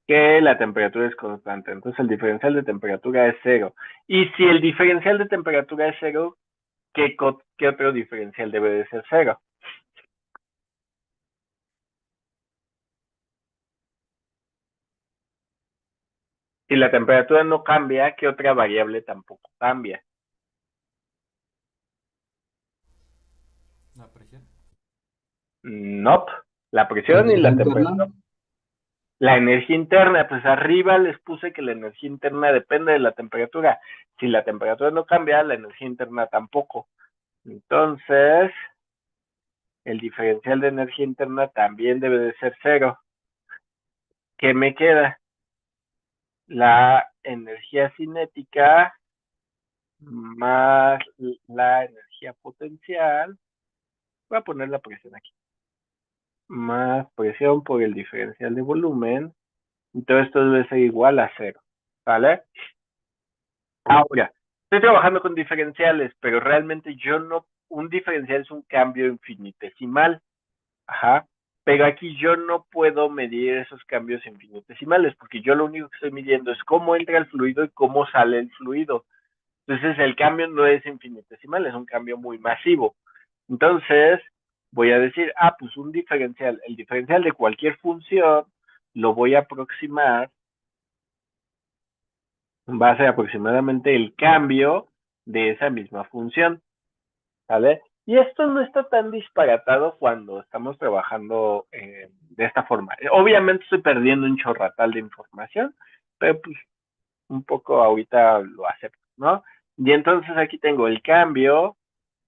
Que la temperatura es constante, entonces el diferencial de temperatura es cero. Y si el diferencial de temperatura es cero, ¿qué otro diferencial debe de ser cero? Si la temperatura no cambia, ¿qué otra variable tampoco cambia? La presión. Nope. La presión y Energía la interna. temperatura. La energía interna, pues arriba les puse que la energía interna depende de la temperatura. Si la temperatura no cambia, la energía interna tampoco. Entonces, el diferencial de energía interna también debe de ser cero. ¿Qué me queda? La energía cinética más la energía potencial. Voy a poner la presión aquí. Más presión por el diferencial de volumen. Entonces esto debe ser igual a cero. ¿Vale? Ahora, Estoy trabajando con diferenciales, pero realmente un diferencial es un cambio infinitesimal. Ajá. Pero aquí yo no puedo medir esos cambios infinitesimales, porque yo lo único que estoy midiendo es cómo entra el fluido y cómo sale el fluido. Entonces el cambio no es infinitesimal, es un cambio muy masivo. Entonces voy a decir, pues un diferencial, el diferencial de cualquier función lo voy a aproximar va a ser aproximadamente el cambio de esa misma función, ¿vale? Y esto no está tan disparatado cuando estamos trabajando de esta forma. Obviamente estoy perdiendo un chorratal de información, pero pues un poco ahorita lo acepto, ¿no? Y entonces aquí tengo el cambio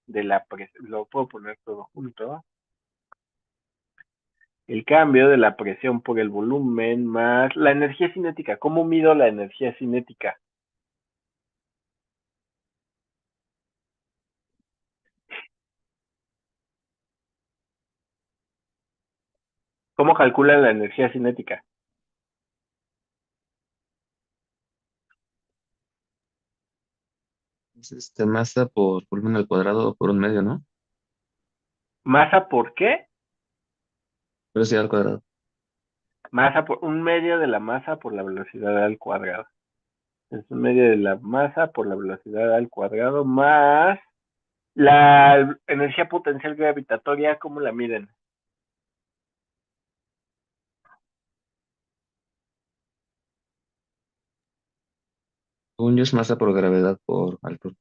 de la presión, lo puedo poner todo junto, el cambio de la presión por el volumen más la energía cinética. ¿Cómo mido la energía cinética? ¿Cómo calculan la energía cinética? Es masa por volumen al cuadrado por un medio, ¿no? ¿Masa por qué? Velocidad al cuadrado. Masa por un medio de la masa por la velocidad al cuadrado. Es un medio de la masa por la velocidad al cuadrado más la energía potencial gravitatoria, ¿cómo la miden? Según yo es masa por gravedad por altura.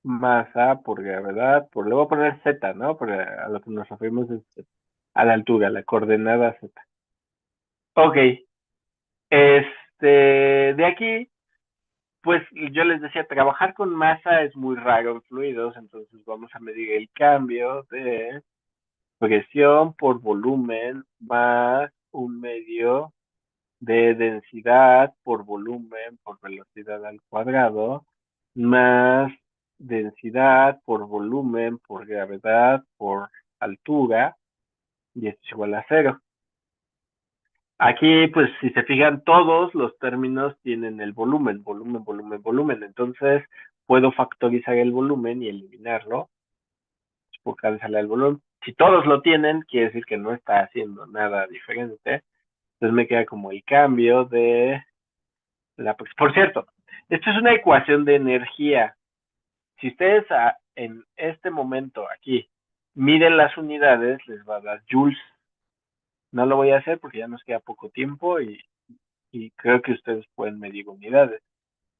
Masa por gravedad, le voy a poner Z, ¿no? Porque a lo que nos referimos es a la altura, la coordenada Z. Ok, de aquí, pues yo les decía, trabajar con masa es muy raro en fluidos, entonces vamos a medir el cambio de presión por volumen más un medio de densidad por volumen por velocidad al cuadrado más densidad por volumen por gravedad por altura y esto es igual a cero. Aquí, pues, si se fijan, todos los términos tienen el volumen, volumen, volumen, volumen. Entonces, puedo factorizar el volumen y eliminarlo por cancelar el volumen. Si todos lo tienen, quiere decir que no está haciendo nada diferente. Entonces me queda como el cambio de la... Por cierto, esto es una ecuación de energía. Si ustedes en este momento aquí miden las unidades, les va a dar joules. No lo voy a hacer porque ya nos queda poco tiempo y creo que ustedes pueden medir unidades.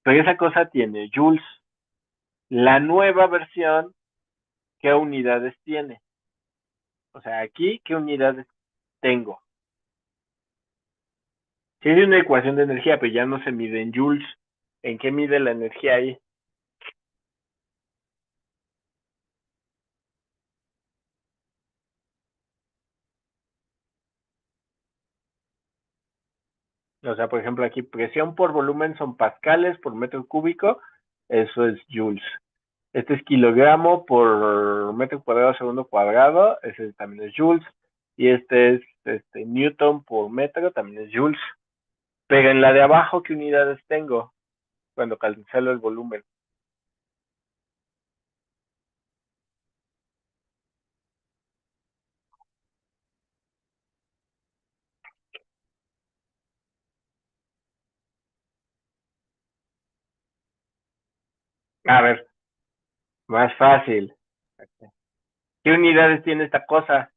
Pero esa cosa tiene joules. La nueva versión, ¿qué unidades tiene? O sea, aquí, ¿qué unidades tengo? Tiene una ecuación de energía, pero ya no se mide en joules. ¿En qué mide la energía ahí? O sea, por ejemplo, aquí presión por volumen son pascales por metro cúbico, eso es joules. Este es kilogramo por metro cuadrado segundo cuadrado, ese también es joules. Y este es newton por metro, también es joules. Pero en la de abajo, ¿qué unidades tengo cuando cancelo el volumen? A ver, más fácil. ¿Qué unidades tiene esta cosa?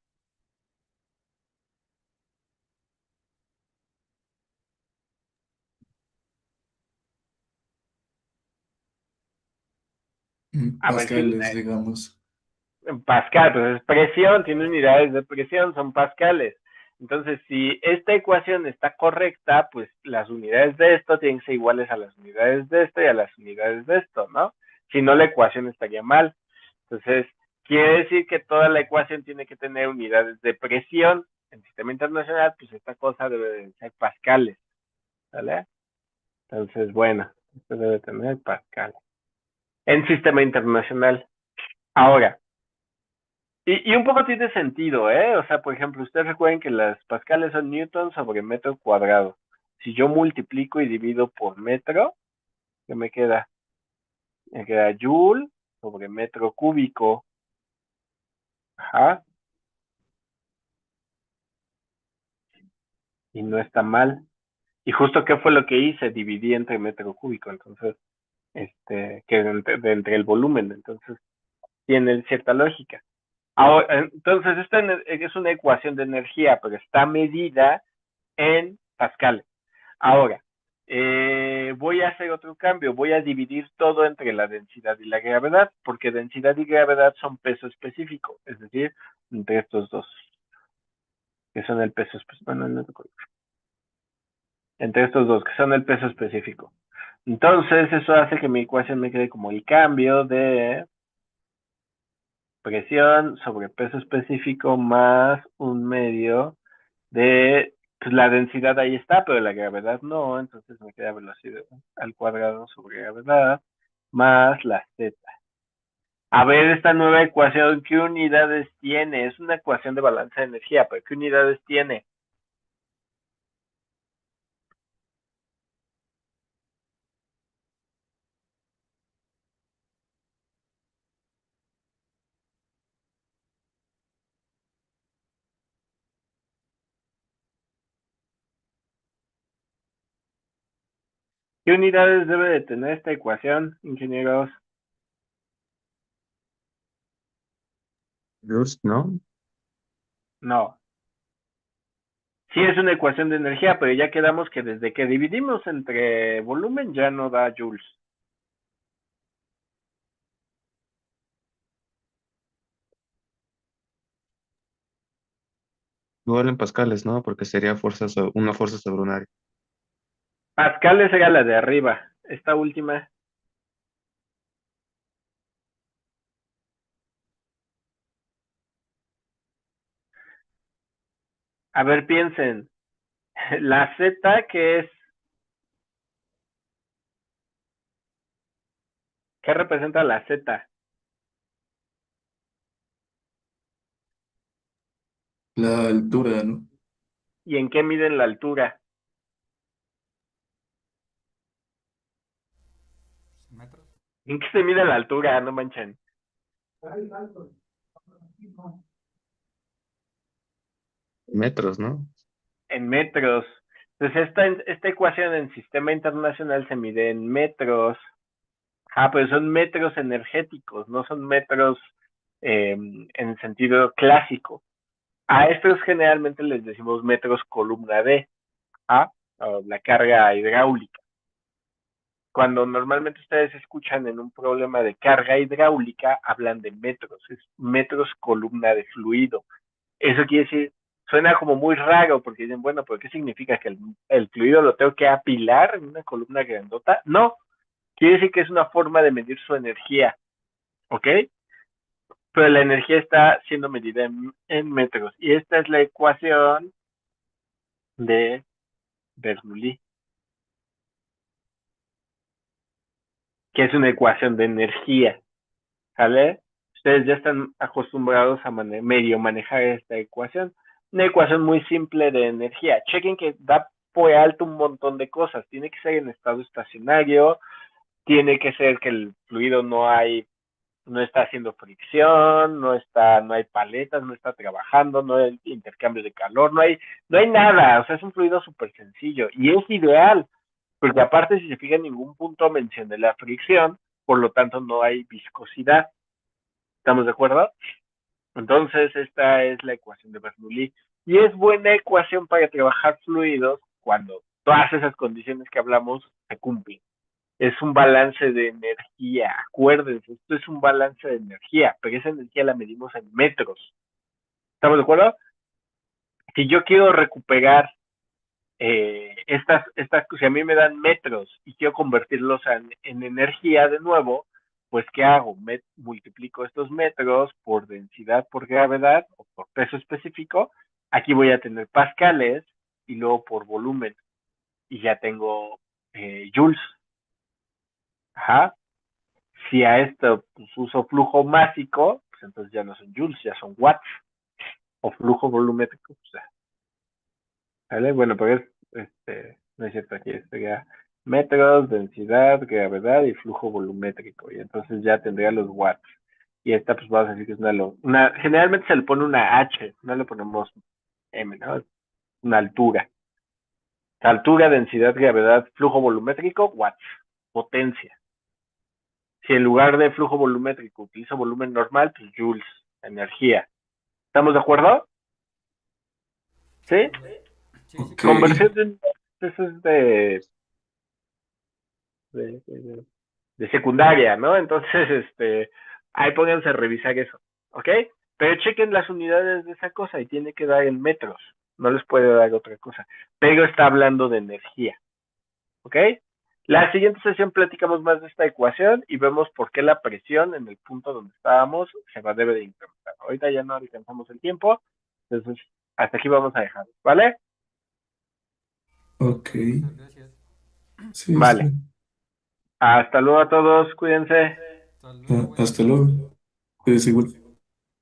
A ver, Pascales, digamos. Pascal, pues es presión, tiene unidades de presión, son pascales. Entonces, si esta ecuación está correcta, pues las unidades de esto tienen que ser iguales a las unidades de esto y a las unidades de esto, ¿no? Si no, la ecuación estaría mal. Entonces, quiere decir que toda la ecuación tiene que tener unidades de presión. En sistema internacional, pues esta cosa debe de ser pascales, ¿vale? Entonces, bueno, esto debe tener pascales. En sistema internacional. Ahora, y un poco tiene sentido, ¿eh? O sea, por ejemplo, ustedes recuerden que las pascales son newtons sobre metro cuadrado. Si yo multiplico y divido por metro, ¿qué me queda? Me queda joule sobre metro cúbico. Ajá. Y no está mal. Y justo qué fue lo que hice, dividí entre metro cúbico, entonces, que de entre el volumen, entonces tiene cierta lógica. Ahora, entonces, esta es una ecuación de energía, pero está medida en pascales. Ahora, voy a hacer otro cambio, voy a dividir todo entre la densidad y la gravedad, porque densidad y gravedad son peso específico, es decir, entre estos dos, que son el peso específico. Bueno, no recuerdo. Entre estos dos, que son el peso específico. Entonces, eso hace que mi ecuación me quede como el cambio de presión sobre peso específico más un medio de, pues la densidad ahí está, pero la gravedad no, entonces me queda velocidad al cuadrado sobre gravedad más la z. A ver, esta nueva ecuación, ¿qué unidades tiene? Es una ecuación de balance de energía, pero ¿qué unidades tiene? ¿Qué unidades debe de tener esta ecuación, ingenieros? Joules, ¿no? No. Sí es una ecuación de energía, pero ya quedamos que desde que dividimos entre volumen ya no da joules. Igual en pascales, ¿no? Porque sería una fuerza sobre un área. Pascales era la de arriba. Esta última. A ver, piensen. La Z, ¿qué representa la Z? La altura, ¿no? ¿Y en qué miden la altura? metros. ¿En qué se mide la altura? No manchen. Metros, ¿no? En metros. Entonces, esta ecuación en sistema internacional se mide en metros. Ah, pero son metros energéticos, no son metros en sentido clásico. A estos generalmente les decimos metros columna D, ¿ah? O la carga hidráulica. Cuando normalmente ustedes escuchan en un problema de carga hidráulica, hablan de metros, es metros columna de fluido. Eso quiere decir, suena como muy raro porque dicen, bueno, pero ¿qué significa? ¿Que el fluido lo tengo que apilar en una columna grandota? No, quiere decir que es una forma de medir su energía, ¿ok? Pero la energía está siendo medida en metros. Y esta es la ecuación de Bernoulli, que es una ecuación de energía, ¿vale? Ustedes ya están acostumbrados a medio manejar esta ecuación. Una ecuación muy simple de energía. Chequen que da por alto un montón de cosas. Tiene que ser en estado estacionario, tiene que ser que el fluido no está haciendo fricción, no hay paletas, no está trabajando, no hay intercambio de calor, no hay nada, o sea, es un fluido súper sencillo y es ideal, porque aparte si se fija en ningún punto mencioné la fricción, por lo tanto no hay viscosidad. ¿Estamos de acuerdo? Entonces esta es la ecuación de Bernoulli y es buena ecuación para trabajar fluidos cuando todas esas condiciones que hablamos se cumplen. Es un balance de energía, acuérdense, esto es un balance de energía, pero esa energía la medimos en metros. ¿Estamos de acuerdo? Si yo quiero recuperar si a mí me dan metros y quiero convertirlos en energía de nuevo, pues ¿qué hago? Multiplico estos metros por densidad por gravedad o por peso específico. Aquí voy a tener pascales y luego por volumen. Y ya tengo joules. Ajá. Si a esto pues, uso flujo másico, pues entonces ya no son joules, ya son watts. O flujo volumétrico. Pues, ¿vale? Bueno, pero no es cierto, aquí sería Metros, densidad, gravedad y flujo volumétrico. Y entonces ya tendría los watts. Y esta pues vamos a decir que es generalmente se le pone una H, no le ponemos M, ¿no? Es una altura. Altura, densidad, gravedad, flujo volumétrico, watts. Potencia. Si en lugar de flujo volumétrico utilizo volumen normal, pues joules, energía. ¿Estamos de acuerdo? ¿Sí? Sí, sí, Ok. Conversión de eso es de secundaria, ¿no? Entonces, ahí pónganse a revisar eso, ¿ok? Pero chequen las unidades de esa cosa y tiene que dar en metros, no les puede dar otra cosa. Pero está hablando de energía, ¿ok? La siguiente sesión platicamos más de esta ecuación y vemos por qué la presión en el punto donde estábamos debe de incrementar. Ahorita ya no alcanzamos el tiempo, entonces hasta aquí vamos a dejar, ¿vale? Ok. muchas gracias. Sí, está Vale. bien. Hasta luego a todos, cuídense. Hasta luego, buenas Hasta noches. luego. Cuídese igual.